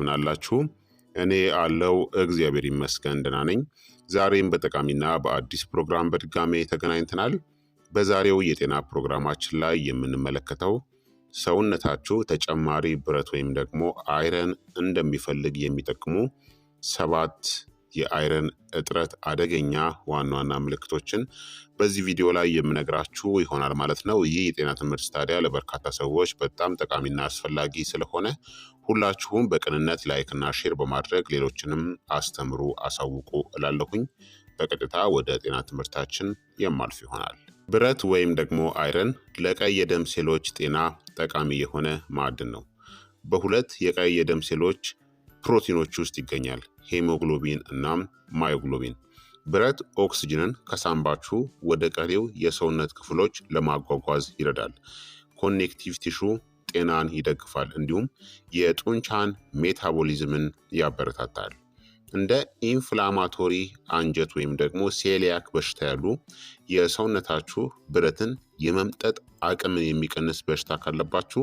ምናላችሁ እኔ አለው እግዚአብሔር ይመስገን ደህና ነኝ። ዛሬም በጠቃሚና በአዲስ ፕሮግራም በድጋሜ ተገናኝተናል። በዛሬው የጤና ፕሮግራማችን ላይ የምንመለከተው ሰውነታችሁ ተጨማሪ ብረት ወይም ደግሞ አይረን እንደሚፈልግ የሚጠቅሙ 7 የአይረን እጥረት አደገኛ ዋና ዋና ምልክቶችን በዚህ ቪዲዮ ላይ የምነግራችሁ ይሆናል ማለት ነው። ይህ የጤና ትምህርት ታዲያ ለበርካታ ሰዎች በጣም ጠቃሚና አስፈላጊ ስለሆነ ሁላችሁም በቅንነት ላይክና ሼር በማድረግ ሌሎችንም አስተምሩ፣ አሳውቁ እላለሁኝ። በቀጥታ ወደ ጤና ትምህርታችን የማልፍ ይሆናል። ብረት ወይም ደግሞ አይረን ለቀይ የደም ሴሎች ጤና ጠቃሚ የሆነ ማዕድን ነው። በሁለት የቀይ የደም ሴሎች ፕሮቲኖች ውስጥ ይገኛል፣ ሄሞግሎቢን እናም ማዮግሎቢን። ብረት ኦክስጅንን ከሳምባችሁ ወደ ቀሪው የሰውነት ክፍሎች ለማጓጓዝ ይረዳል። ኮኔክቲቭ ቲሹ ጤናን ይደግፋል፣ እንዲሁም የጡንቻን ሜታቦሊዝምን ያበረታታል። እንደ ኢንፍላማቶሪ አንጀት ወይም ደግሞ ሴሊያክ በሽታ ያሉ የሰውነታችሁ ብረትን የመምጠጥ አቅምን የሚቀንስ በሽታ ካለባችሁ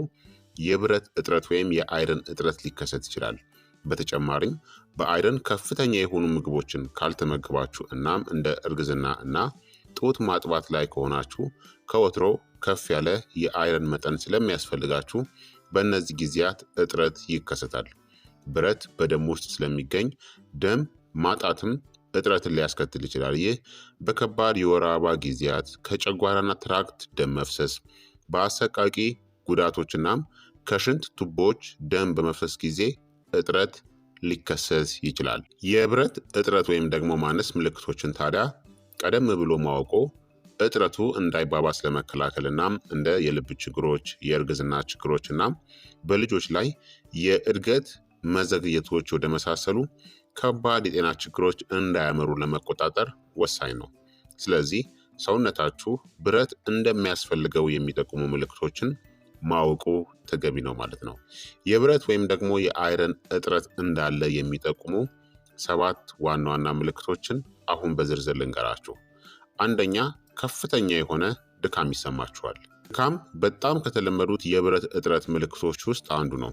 የብረት እጥረት ወይም የአይረን እጥረት ሊከሰት ይችላል። በተጨማሪም በአይረን ከፍተኛ የሆኑ ምግቦችን ካልተመገባችሁ እናም እንደ እርግዝና እና ጡት ማጥባት ላይ ከሆናችሁ ከወትሮ ከፍ ያለ የአይረን መጠን ስለሚያስፈልጋችሁ በእነዚህ ጊዜያት እጥረት ይከሰታል። ብረት በደም ውስጥ ስለሚገኝ ደም ማጣትም እጥረትን ሊያስከትል ይችላል። ይህ በከባድ የወር አበባ ጊዜያት፣ ከጨጓራና ትራክት ደም መፍሰስ፣ በአሰቃቂ ጉዳቶችናም ከሽንት ቱቦዎች ደም በመፍሰስ ጊዜ እጥረት ሊከሰት ይችላል። የብረት እጥረት ወይም ደግሞ ማነስ ምልክቶችን ታዲያ ቀደም ብሎ ማወቆ እጥረቱ እንዳይባባስ ለመከላከል እናም እንደ የልብ ችግሮች፣ የእርግዝና ችግሮች እናም በልጆች ላይ የእድገት መዘግየቶች ወደ መሳሰሉ ከባድ የጤና ችግሮች እንዳያመሩ ለመቆጣጠር ወሳኝ ነው። ስለዚህ ሰውነታችሁ ብረት እንደሚያስፈልገው የሚጠቁሙ ምልክቶችን ማወቁ ተገቢ ነው ማለት ነው። የብረት ወይም ደግሞ የአይረን እጥረት እንዳለ የሚጠቁሙ 7 ዋና ዋና ምልክቶችን አሁን በዝርዝር ልንገራችሁ። አንደኛ፣ ከፍተኛ የሆነ ድካም ይሰማችኋል። ድካም በጣም ከተለመዱት የብረት እጥረት ምልክቶች ውስጥ አንዱ ነው።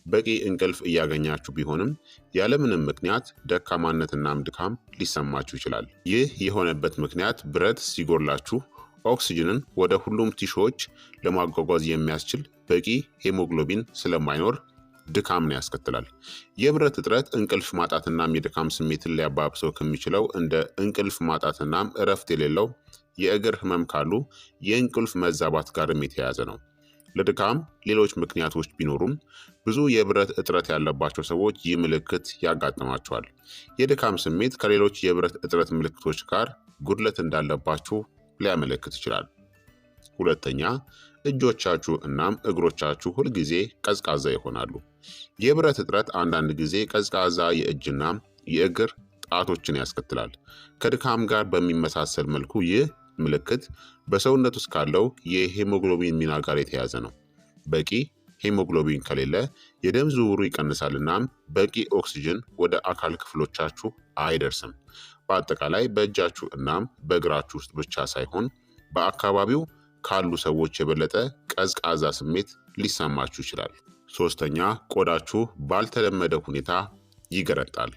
በቂ እንቅልፍ እያገኛችሁ ቢሆንም ያለምንም ምክንያት ደካማነትናም ድካም ሊሰማችሁ ይችላል። ይህ የሆነበት ምክንያት ብረት ሲጎላችሁ ኦክስጅንን ወደ ሁሉም ቲሾዎች ለማጓጓዝ የሚያስችል በቂ ሄሞግሎቢን ስለማይኖር ድካምን ያስከትላል። የብረት እጥረት እንቅልፍ ማጣትናም የድካም ስሜትን ሊያባብሰው ከሚችለው እንደ እንቅልፍ ማጣትናም እረፍት የሌለው የእግር ህመም ካሉ የእንቅልፍ መዛባት ጋርም የተያያዘ ነው። ለድካም ሌሎች ምክንያቶች ቢኖሩም ብዙ የብረት እጥረት ያለባቸው ሰዎች ይህ ምልክት ያጋጥማቸዋል። የድካም ስሜት ከሌሎች የብረት እጥረት ምልክቶች ጋር ጉድለት እንዳለባችሁ ሊያመለክት ይችላል። ሁለተኛ፣ እጆቻችሁ እናም እግሮቻችሁ ሁልጊዜ ቀዝቃዛ ይሆናሉ። የብረት እጥረት አንዳንድ ጊዜ ቀዝቃዛ የእጅና የእግር ጣቶችን ያስከትላል። ከድካም ጋር በሚመሳሰል መልኩ ይህ ምልክት በሰውነት ውስጥ ካለው የሄሞግሎቢን ሚና ጋር የተያያዘ ነው። በቂ ሄሞግሎቢን ከሌለ የደም ዝውውሩ ይቀንሳል እናም በቂ ኦክስጅን ወደ አካል ክፍሎቻችሁ አይደርስም። በአጠቃላይ በእጃችሁ እናም በእግራችሁ ውስጥ ብቻ ሳይሆን በአካባቢው ካሉ ሰዎች የበለጠ ቀዝቃዛ ስሜት ሊሰማችሁ ይችላል። ሶስተኛ፣ ቆዳችሁ ባልተለመደ ሁኔታ ይገረጣል።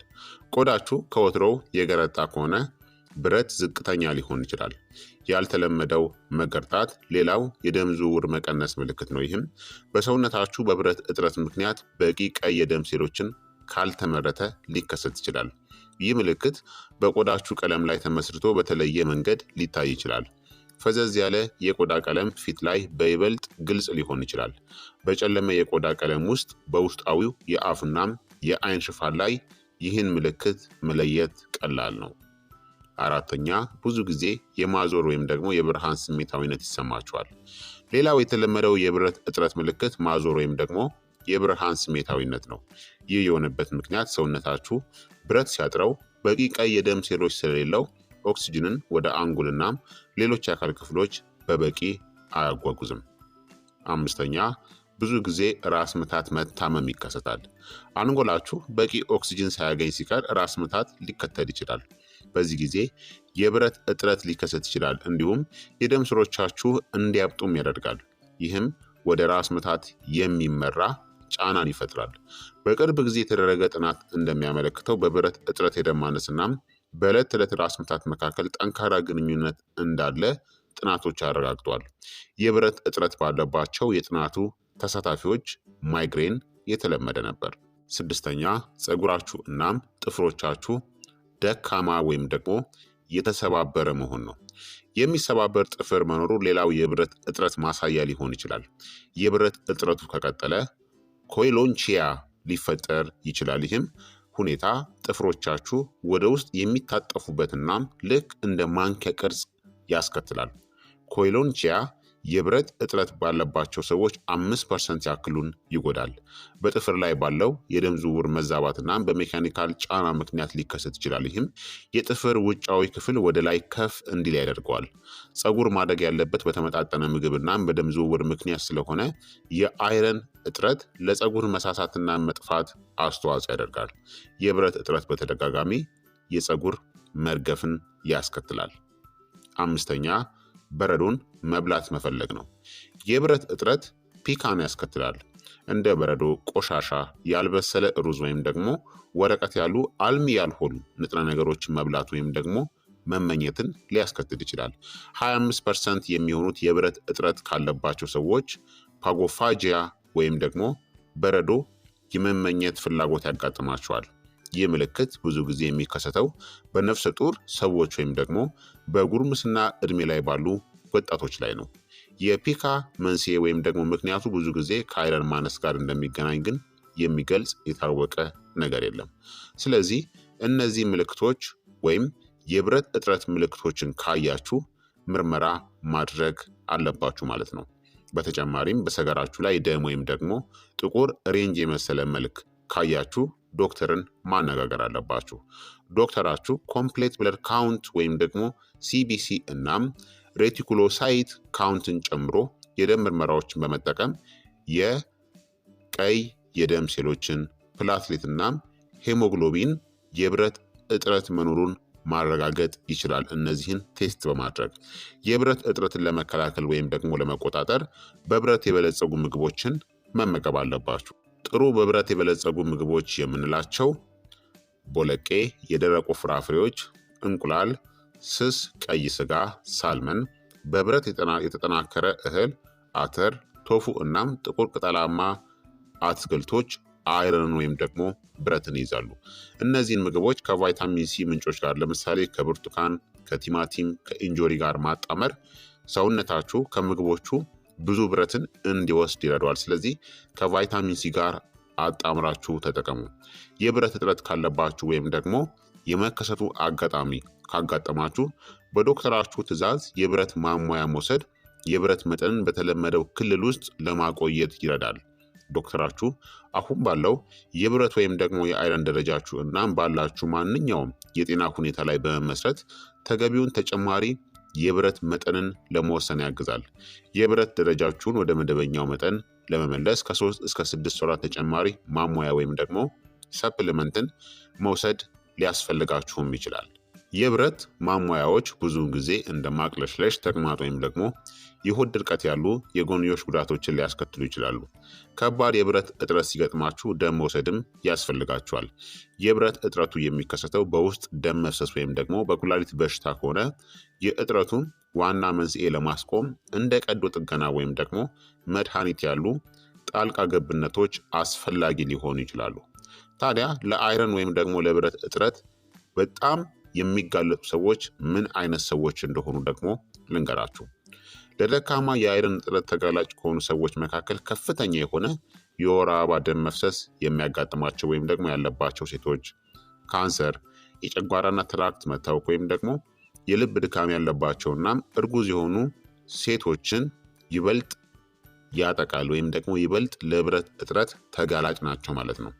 ቆዳችሁ ከወትሮው የገረጣ ከሆነ ብረት ዝቅተኛ ሊሆን ይችላል። ያልተለመደው መገርጣት ሌላው የደም ዝውውር መቀነስ ምልክት ነው። ይህም በሰውነታችሁ በብረት እጥረት ምክንያት በቂ ቀይ የደም ሴሎችን ካልተመረተ ሊከሰት ይችላል። ይህ ምልክት በቆዳችሁ ቀለም ላይ ተመስርቶ በተለየ መንገድ ሊታይ ይችላል። ፈዘዝ ያለ የቆዳ ቀለም ፊት ላይ በይበልጥ ግልጽ ሊሆን ይችላል። በጨለመ የቆዳ ቀለም ውስጥ በውስጣዊው የአፍናም የአይን ሽፋን ላይ ይህን ምልክት መለየት ቀላል ነው። አራተኛ፣ ብዙ ጊዜ የማዞር ወይም ደግሞ የብርሃን ስሜታዊነት ይሰማችኋል። ሌላው የተለመደው የብረት እጥረት ምልክት ማዞር ወይም ደግሞ የብርሃን ስሜታዊነት ነው። ይህ የሆነበት ምክንያት ሰውነታችሁ ብረት ሲያጥረው በቂ ቀይ የደም ሴሎች ስለሌለው ኦክስጅንን ወደ አንጎልናም ሌሎች የአካል ክፍሎች በበቂ አያጓጉዝም። አምስተኛ፣ ብዙ ጊዜ ራስ ምታት መታመም ይከሰታል። አንጎላችሁ በቂ ኦክስጅን ሳያገኝ ሲቀር ራስ ምታት ሊከተል ይችላል። በዚህ ጊዜ የብረት እጥረት ሊከሰት ይችላል። እንዲሁም የደም ስሮቻችሁ እንዲያብጡም ያደርጋል። ይህም ወደ ራስ ምታት የሚመራ ጫናን ይፈጥራል። በቅርብ ጊዜ የተደረገ ጥናት እንደሚያመለክተው በብረት እጥረት የደም ማነስና በዕለት ተዕለት ራስ ምታት መካከል ጠንካራ ግንኙነት እንዳለ ጥናቶች አረጋግጧል። የብረት እጥረት ባለባቸው የጥናቱ ተሳታፊዎች ማይግሬን የተለመደ ነበር። ስድስተኛ ፀጉራችሁ እናም ጥፍሮቻችሁ ደካማ ወይም ደግሞ የተሰባበረ መሆን ነው። የሚሰባበር ጥፍር መኖሩ ሌላው የብረት እጥረት ማሳያ ሊሆን ይችላል። የብረት እጥረቱ ከቀጠለ ኮይሎንቺያ ሊፈጠር ይችላል። ይህም ሁኔታ ጥፍሮቻችሁ ወደ ውስጥ የሚታጠፉበትና ልክ እንደ ማንኪያ ቅርጽ ያስከትላል። ኮይሎንቺያ የብረት እጥረት ባለባቸው ሰዎች 5% ያክሉን ይጎዳል። በጥፍር ላይ ባለው የደም ዝውውር መዛባትና በሜካኒካል ጫና ምክንያት ሊከሰት ይችላል። ይህም የጥፍር ውጫዊ ክፍል ወደ ላይ ከፍ እንዲል ያደርገዋል። ፀጉር ማደግ ያለበት በተመጣጠነ ምግብና በደም ዝውውር ምክንያት ስለሆነ የአይረን እጥረት ለፀጉር መሳሳትና መጥፋት አስተዋጽኦ ያደርጋል። የብረት እጥረት በተደጋጋሚ የፀጉር መርገፍን ያስከትላል። አምስተኛ በረዶን መብላት መፈለግ ነው። የብረት እጥረት ፒካን ያስከትላል። እንደ በረዶ፣ ቆሻሻ፣ ያልበሰለ ሩዝ ወይም ደግሞ ወረቀት ያሉ አልሚ ያልሆኑ ንጥረ ነገሮችን መብላት ወይም ደግሞ መመኘትን ሊያስከትል ይችላል። 25% የሚሆኑት የብረት እጥረት ካለባቸው ሰዎች ፓጎፋጂያ ወይም ደግሞ በረዶ የመመኘት ፍላጎት ያጋጥማቸዋል። ይህ ምልክት ብዙ ጊዜ የሚከሰተው በነፍሰ ጡር ሰዎች ወይም ደግሞ በጉርምስና እድሜ ላይ ባሉ ወጣቶች ላይ ነው። የፒካ መንስኤ ወይም ደግሞ ምክንያቱ ብዙ ጊዜ ከአይረን ማነስ ጋር እንደሚገናኝ ግን የሚገልጽ የታወቀ ነገር የለም። ስለዚህ እነዚህ ምልክቶች ወይም የብረት እጥረት ምልክቶችን ካያችሁ ምርመራ ማድረግ አለባችሁ ማለት ነው። በተጨማሪም በሰገራችሁ ላይ ደም ወይም ደግሞ ጥቁር ሬንጅ የመሰለ መልክ ካያችሁ ዶክተርን ማነጋገር አለባችሁ። ዶክተራችሁ ኮምፕሌት ብለድ ካውንት ወይም ደግሞ ሲቢሲ እናም ሬቲኩሎሳይት ካውንትን ጨምሮ የደም ምርመራዎችን በመጠቀም የቀይ የደም ሴሎችን፣ ፕላትሌት እናም ሄሞግሎቢን የብረት እጥረት መኖሩን ማረጋገጥ ይችላል። እነዚህን ቴስት በማድረግ የብረት እጥረትን ለመከላከል ወይም ደግሞ ለመቆጣጠር በብረት የበለጸጉ ምግቦችን መመገብ አለባችሁ። ጥሩ በብረት የበለጸጉ ምግቦች የምንላቸው ቦለቄ፣ የደረቁ ፍራፍሬዎች፣ እንቁላል፣ ስስ ቀይ ስጋ፣ ሳልመን፣ በብረት የተጠናከረ እህል፣ አተር፣ ቶፉ እናም ጥቁር ቅጠላማ አትክልቶች አይረንን ወይም ደግሞ ብረትን ይይዛሉ። እነዚህን ምግቦች ከቫይታሚን ሲ ምንጮች ጋር ለምሳሌ ከብርቱካን፣ ከቲማቲም፣ ከእንጆሪ ጋር ማጣመር ሰውነታችሁ ከምግቦቹ ብዙ ብረትን እንዲወስድ ይረዳዋል። ስለዚህ ከቫይታሚን ሲ ጋር አጣምራችሁ ተጠቀሙ። የብረት እጥረት ካለባችሁ ወይም ደግሞ የመከሰቱ አጋጣሚ ካጋጠማችሁ በዶክተራችሁ ትዕዛዝ የብረት ማሟያ መውሰድ የብረት መጠንን በተለመደው ክልል ውስጥ ለማቆየት ይረዳል። ዶክተራችሁ አሁን ባለው የብረት ወይም ደግሞ የአይረን ደረጃችሁ እናም ባላችሁ ማንኛውም የጤና ሁኔታ ላይ በመመስረት ተገቢውን ተጨማሪ የብረት መጠንን ለመወሰን ያግዛል። የብረት ደረጃችሁን ወደ መደበኛው መጠን ለመመለስ ከ3 እስከ 6 ወራት ተጨማሪ ማሟያ ወይም ደግሞ ሰፕሊመንትን መውሰድ ሊያስፈልጋችሁም ይችላል። የብረት ማሟያዎች ብዙውን ጊዜ እንደ ማቅለሽለሽ፣ ተቅማጥ ወይም ደግሞ የሆድ ድርቀት ያሉ የጎንዮሽ ጉዳቶችን ሊያስከትሉ ይችላሉ። ከባድ የብረት እጥረት ሲገጥማችሁ ደም መውሰድም ያስፈልጋችኋል። የብረት እጥረቱ የሚከሰተው በውስጥ ደም መፍሰስ ወይም ደግሞ በኩላሊት በሽታ ከሆነ የእጥረቱን ዋና መንስኤ ለማስቆም እንደ ቀዶ ጥገና ወይም ደግሞ መድኃኒት ያሉ ጣልቃ ገብነቶች አስፈላጊ ሊሆኑ ይችላሉ። ታዲያ ለአይረን ወይም ደግሞ ለብረት እጥረት በጣም የሚጋለጡ ሰዎች ምን አይነት ሰዎች እንደሆኑ ደግሞ ልንገራችሁ። ለደካማ የአይረን እጥረት ተጋላጭ ከሆኑ ሰዎች መካከል ከፍተኛ የሆነ የወር አበባ ደም መፍሰስ የሚያጋጥማቸው ወይም ደግሞ ያለባቸው ሴቶች፣ ካንሰር፣ የጨጓራና ትራክት መታወክ ወይም ደግሞ የልብ ድካም ያለባቸውና እርጉዝ የሆኑ ሴቶችን ይበልጥ ያጠቃል ወይም ደግሞ ይበልጥ ለብረት እጥረት ተጋላጭ ናቸው ማለት ነው።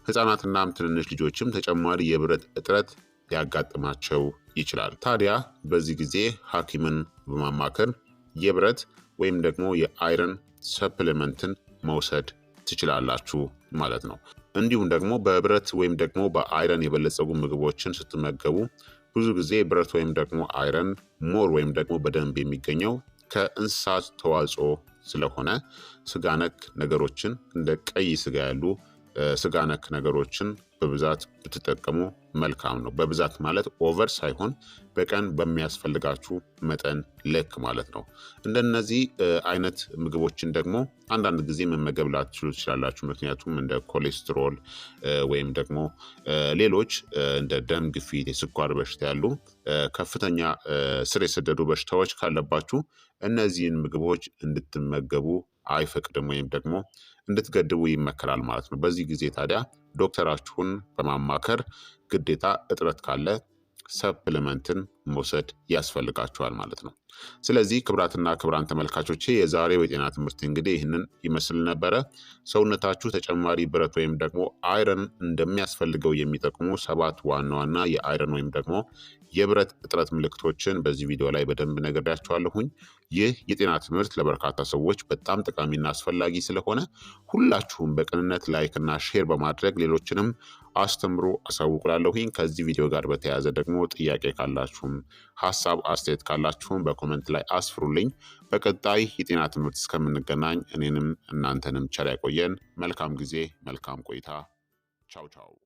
ህፃናትናም ትንንሽ ልጆችም ተጨማሪ የብረት እጥረት ሊያጋጥማቸው ይችላል። ታዲያ በዚህ ጊዜ ሐኪምን በማማከር የብረት ወይም ደግሞ የአይረን ሰፕሊመንትን መውሰድ ትችላላችሁ ማለት ነው። እንዲሁም ደግሞ በብረት ወይም ደግሞ በአይረን የበለጸጉ ምግቦችን ስትመገቡ ብዙ ጊዜ ብረት ወይም ደግሞ አይረን ሞር ወይም ደግሞ በደንብ የሚገኘው ከእንስሳት ተዋጽኦ ስለሆነ ስጋ ነክ ነገሮችን እንደ ቀይ ስጋ ያሉ ስጋ ነክ ነገሮችን በብዛት ብትጠቀሙ መልካም ነው። በብዛት ማለት ኦቨር ሳይሆን በቀን በሚያስፈልጋችሁ መጠን ልክ ማለት ነው። እንደነዚህ አይነት ምግቦችን ደግሞ አንዳንድ ጊዜ መመገብ ላትችሉ ትችላላችሁ። ምክንያቱም እንደ ኮሌስትሮል ወይም ደግሞ ሌሎች እንደ ደም ግፊት፣ የስኳር በሽታ ያሉ ከፍተኛ ስር የሰደዱ በሽታዎች ካለባችሁ እነዚህን ምግቦች እንድትመገቡ አይፈቅድም ወይም ደግሞ እንድትገድቡ ይመከራል ማለት ነው። በዚህ ጊዜ ታዲያ ዶክተራችሁን በማማከር ግዴታ እጥረት ካለ ሰፕሊመንትን መውሰድ ያስፈልጋችኋል ማለት ነው። ስለዚህ ክቡራትና ክቡራን ተመልካቾቼ የዛሬው የጤና ትምህርት እንግዲህ ይህንን ይመስል ነበረ። ሰውነታችሁ ተጨማሪ ብረት ወይም ደግሞ አይረን እንደሚያስፈልገው የሚጠቅሙ 7 ዋና ዋና የአይረን ወይም ደግሞ የብረት እጥረት ምልክቶችን በዚህ ቪዲዮ ላይ በደንብ ነግሬያችኋለሁኝ። ይህ የጤና ትምህርት ለበርካታ ሰዎች በጣም ጠቃሚና አስፈላጊ ስለሆነ ሁላችሁም በቅንነት ላይክና ሼር በማድረግ ሌሎችንም አስተምሩ አሳውቁላለሁኝ። ከዚህ ቪዲዮ ጋር በተያያዘ ደግሞ ጥያቄ ካላችሁም ሀሳብ አስተያየት ካላችሁም በኮመንት ላይ አስፍሩልኝ። በቀጣይ የጤና ትምህርት እስከምንገናኝ እኔንም እናንተንም ቸር ያቆየን። መልካም ጊዜ፣ መልካም ቆይታ። ቻው ቻው።